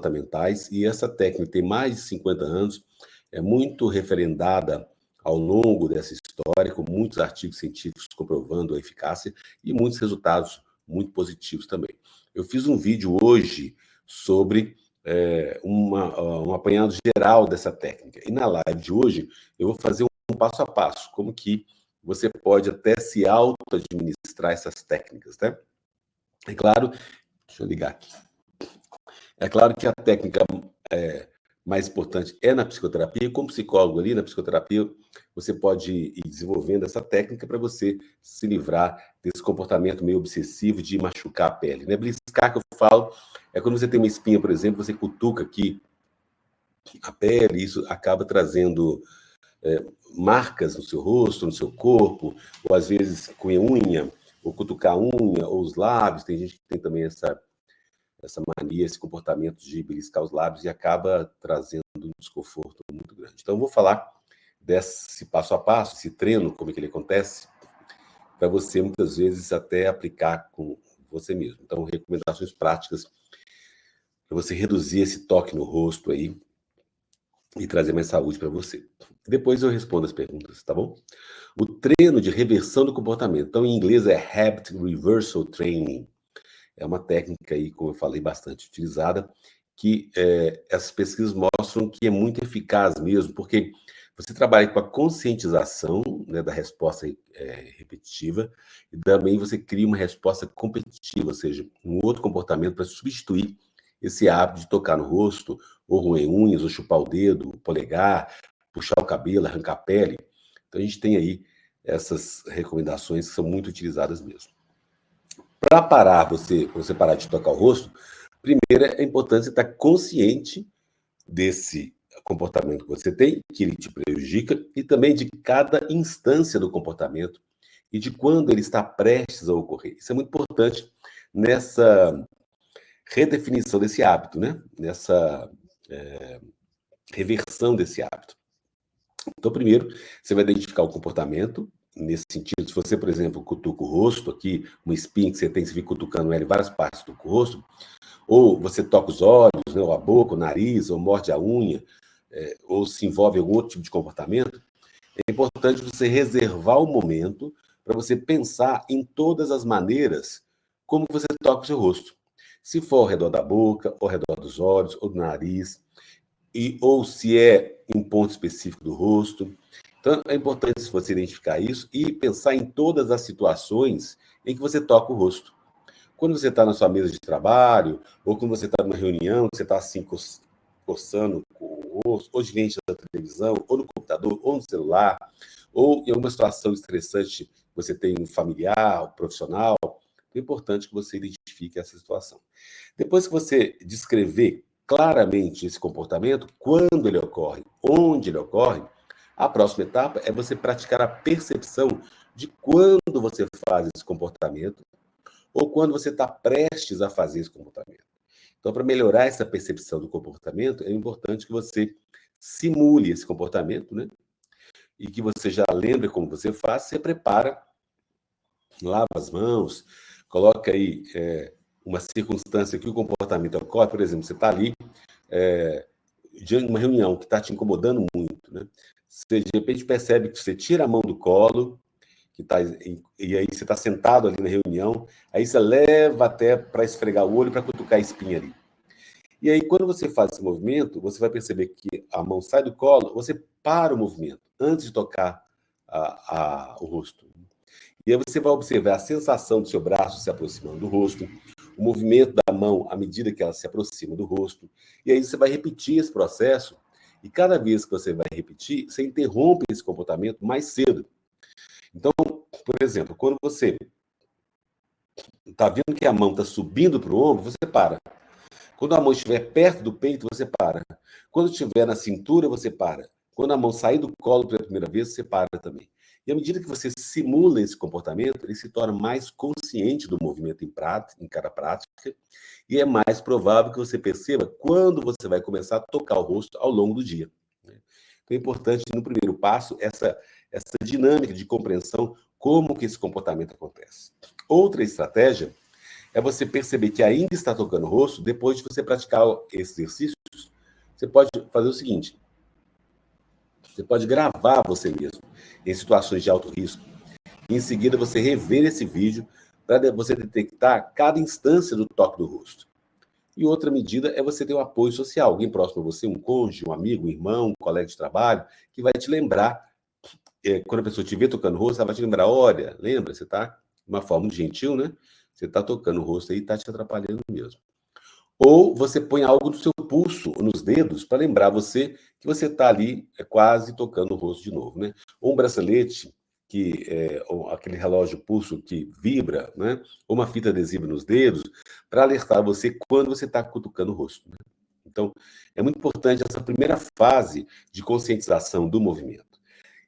comportamentais, e essa técnica tem mais de 50 anos, é muito referendada ao longo dessa história, com muitos artigos científicos comprovando a eficácia e muitos resultados muito positivos também. Eu fiz um vídeo hoje sobre um apanhado geral dessa técnica. E na live de hoje, eu vou fazer um passo a passo, como que você pode até se auto-administrar essas técnicas, né? É claro, deixa eu ligar aqui. É claro que a técnica mais importante é na psicoterapia. Como psicólogo ali na psicoterapia, você pode ir desenvolvendo essa técnica para você se livrar desse comportamento meio obsessivo de machucar a pele. Né? Beliscar, que eu falo, é quando você tem uma espinha, por exemplo, você cutuca aqui a pele, isso acaba trazendo marcas no seu rosto, no seu corpo, ou às vezes com a unha, ou cutucar a unha, ou os lábios. Tem gente que tem também essa mania, esse comportamento de beliscar os lábios e acaba trazendo um desconforto muito grande. Então, eu vou falar desse passo a passo, esse treino, como é que ele acontece, para você, muitas vezes, até aplicar com você mesmo. Então, recomendações práticas para você reduzir esse toque no rosto aí e trazer mais saúde para você. Depois eu respondo as perguntas, tá bom? O treino de reversão do comportamento. Então, em inglês é Habit Reversal Training. É uma técnica aí, como eu falei, bastante utilizada, que essas pesquisas mostram que é muito eficaz mesmo, porque você trabalha com a conscientização, né, da resposta repetitiva, e também você cria uma resposta competitiva, ou seja, um outro comportamento para substituir esse hábito de tocar no rosto, ou roer unhas, ou chupar o dedo, o polegar, puxar o cabelo, arrancar a pele. Então a gente tem aí essas recomendações que são muito utilizadas mesmo. Para parar, você parar de tocar o rosto, primeiro é importante você estar consciente desse comportamento que você tem, que ele te prejudica, e também de cada instância do comportamento e de quando ele está prestes a ocorrer. Isso é muito importante nessa redefinição desse hábito, né? Nessa reversão desse hábito. Então, primeiro, você vai identificar o comportamento. Nesse sentido, se você, por exemplo, cutuca o rosto aqui, uma espinha que você tem, você fica cutucando ela em várias partes do rosto, ou você toca os olhos, né, ou a boca, o nariz, ou morde a unha, ou se envolve em algum outro tipo de comportamento, é importante você reservar o momento para você pensar em todas as maneiras como você toca o seu rosto. Se for ao redor da boca, ao redor dos olhos, ou do nariz, ou se é em ponto específico do rosto. Então, é importante você identificar isso e pensar em todas as situações em que você toca o rosto. Quando você está na sua mesa de trabalho, ou quando você está numa reunião, que você está assim coçando o rosto, ou diante da televisão, ou no computador, ou no celular, ou em alguma situação estressante, você tem um familiar, um profissional, é importante que você identifique essa situação. Depois que você descrever claramente esse comportamento, quando ele ocorre, onde ele ocorre, a próxima etapa é você praticar a percepção de quando você faz esse comportamento ou quando você está prestes a fazer esse comportamento. Então, para melhorar essa percepção do comportamento, é importante que você simule esse comportamento, né? E que você já lembre como você faz, você prepara, lava as mãos, coloca aí uma circunstância que o comportamento ocorre, por exemplo, você está ali diante de uma reunião que está te incomodando muito, né? Você de repente percebe que você tira a mão do colo, e aí você está sentado ali na reunião, aí você leva até para esfregar o olho, para cutucar a espinha ali. E aí, quando você faz esse movimento, você vai perceber que a mão sai do colo, você para o movimento, antes de tocar o rosto. E aí você vai observar a sensação do seu braço se aproximando do rosto, o movimento da mão à medida que ela se aproxima do rosto. E aí você vai repetir esse processo, e cada vez que você vai repetir, você interrompe esse comportamento mais cedo. Então, por exemplo, quando você está vendo que a mão está subindo para o ombro, você para. Quando a mão estiver perto do peito, você para. Quando estiver na cintura, você para. Quando a mão sair do colo pela primeira vez, você para também. E à medida que você simula esse comportamento, ele se torna mais consciente do movimento em cada prática, e é mais provável que você perceba quando você vai começar a tocar o rosto ao longo do dia. Então é importante, no primeiro passo, essa dinâmica de compreensão, como que esse comportamento acontece. Outra estratégia é você perceber que ainda está tocando o rosto. Depois de você praticar esses exercícios, você pode fazer o seguinte: você pode gravar você mesmo em situações de alto risco. E em seguida, você rever esse vídeo para você detectar cada instância do toque do rosto. E outra medida é você ter um apoio social, alguém próximo a você, um cônjuge, um amigo, um irmão, um colega de trabalho, que vai te lembrar, quando a pessoa te vê tocando o rosto, ela vai te lembrar: olha, lembra, você está, de uma forma gentil, né? Você está tocando o rosto aí e está te atrapalhando mesmo. Ou você põe algo no seu pulso, nos dedos, para lembrar você que você está ali quase tocando o rosto de novo, né? Ou um bracelete, ou aquele relógio pulso que vibra, né? Ou uma fita adesiva nos dedos, para alertar você quando você está cutucando o rosto, né? Então, é muito importante essa primeira fase de conscientização do movimento.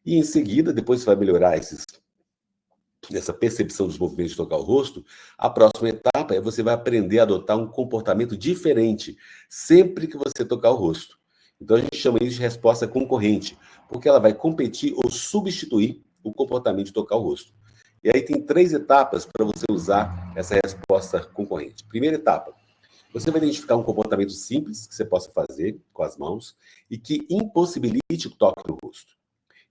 E em seguida, depois você vai melhorar essa percepção dos movimentos de tocar o rosto. A próxima etapa é você vai aprender a adotar um comportamento diferente sempre que você tocar o rosto. Então, a gente chama isso de resposta concorrente, porque ela vai competir ou substituir o comportamento de tocar o rosto. E aí tem 3 etapas para você usar essa resposta concorrente. Primeira etapa, você vai identificar um comportamento simples que você possa fazer com as mãos e que impossibilite o toque no rosto.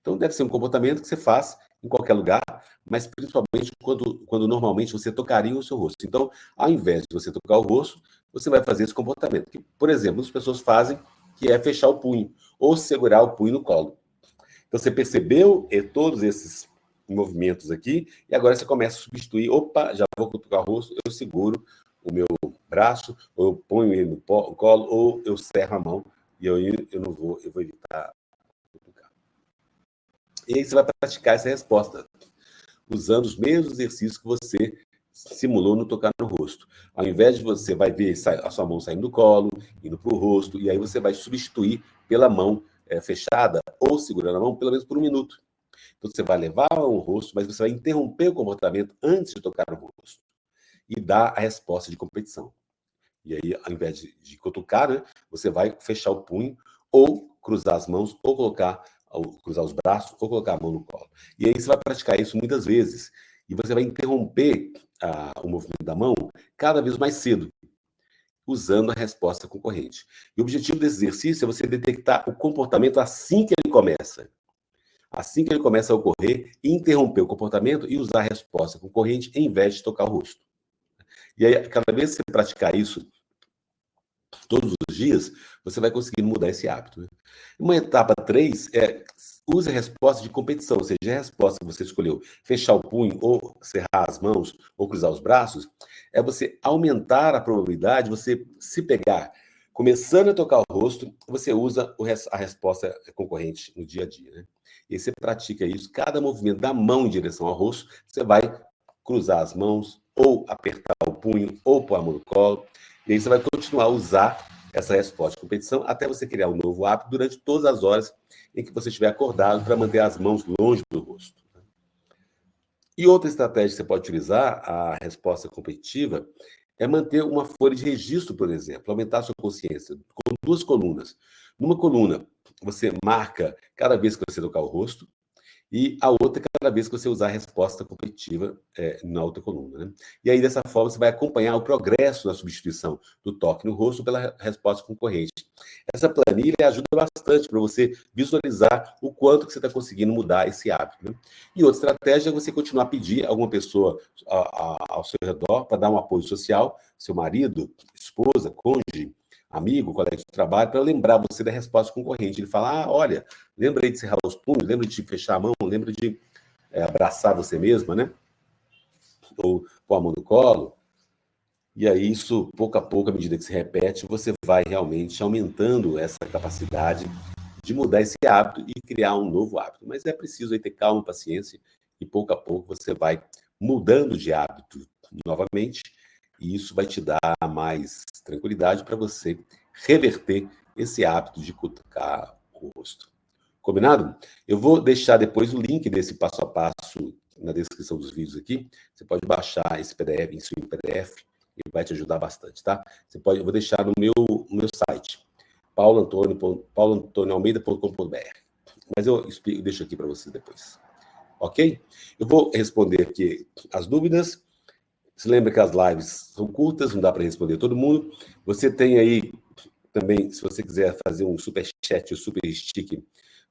Então, deve ser um comportamento que você faz em qualquer lugar, mas principalmente quando normalmente você tocaria o seu rosto. Então, ao invés de você tocar o rosto, você vai fazer esse comportamento, que, por exemplo, as pessoas fazem, que é fechar o punho ou segurar o punho no colo. Então, você percebeu todos esses movimentos aqui, e agora você começa a substituir: opa, já vou tocar o rosto, eu seguro o meu braço, ou eu ponho ele no colo, ou eu cerro a mão, e eu vou evitar. E aí você vai praticar essa resposta, usando os mesmos exercícios que você simulou no tocar no rosto. Ao invés de você vai ver a sua mão saindo do colo, indo para o rosto, e aí você vai substituir pela mão fechada ou segurando a mão pelo menos por 1 minuto. Então você vai levar ao rosto, mas você vai interromper o comportamento antes de tocar no rosto e dar a resposta de competição. E aí, ao invés de cutucar, né, você vai fechar o punho ou cruzar as mãos ou cruzar os braços ou colocar a mão no colo. E aí você vai praticar isso muitas vezes e você vai interromper o movimento da mão cada vez mais cedo, usando a resposta concorrente. E o objetivo desse exercício é você detectar o comportamento assim que ele começa. Assim que ele começa a ocorrer, interromper o comportamento e usar a resposta concorrente em vez de tocar o rosto. E aí, cada vez que você praticar isso todos os dias, você vai conseguir mudar esse hábito, né? Uma etapa 3 é use a resposta de competição, ou seja, a resposta que você escolheu, fechar o punho, ou cerrar as mãos, ou cruzar os braços, é você aumentar a probabilidade de você se pegar. Começando a tocar o rosto, você usa a resposta concorrente no dia a dia, né? E aí você pratica isso, cada movimento da mão em direção ao rosto, você vai cruzar as mãos, ou apertar o punho, ou pôr a mão no colo, e aí você vai continuar a usar essa resposta de competição até você criar um novo hábito durante todas as horas em que você estiver acordado, para manter as mãos longe do rosto. E outra estratégia que você pode utilizar, a resposta competitiva, é manter uma folha de registro, por exemplo, aumentar a sua consciência, com 2 colunas. Numa coluna, você marca cada vez que você tocar o rosto, e a outra cada vez que você usar a resposta competitiva na outra coluna, né? E aí, dessa forma, você vai acompanhar o progresso na substituição do toque no rosto pela resposta concorrente. Essa planilha ajuda bastante para você visualizar o quanto que você está conseguindo mudar esse hábito, né? E outra estratégia é você continuar a pedir a alguma pessoa ao seu redor para dar um apoio social, seu marido, esposa, cônjuge, amigo, colega de trabalho, para lembrar você da resposta concorrente. Ele fala: olha, lembra aí de cerrar os punhos, lembra de fechar a mão, lembra de abraçar você mesma, né? Ou pôr a mão no colo. E aí, isso, pouco a pouco, à medida que se repete, você vai realmente aumentando essa capacidade de mudar esse hábito e criar um novo hábito. Mas é preciso aí ter calma, paciência, e pouco a pouco você vai mudando de hábito novamente, e isso vai te dar mais tranquilidade para você reverter esse hábito de cutucar o rosto. Combinado? Eu vou deixar depois o link desse passo a passo na descrição dos vídeos aqui. Você pode baixar esse PDF, isso em PDF, e vai te ajudar bastante, tá? Eu vou deixar no meu site, pauloantonioalmeida.com.br. Mas eu deixo aqui para vocês depois. Ok? Eu vou responder aqui as dúvidas. Se lembra que as lives são curtas, não dá para responder todo mundo. Você tem aí também, se você quiser fazer um super chat ou super stick,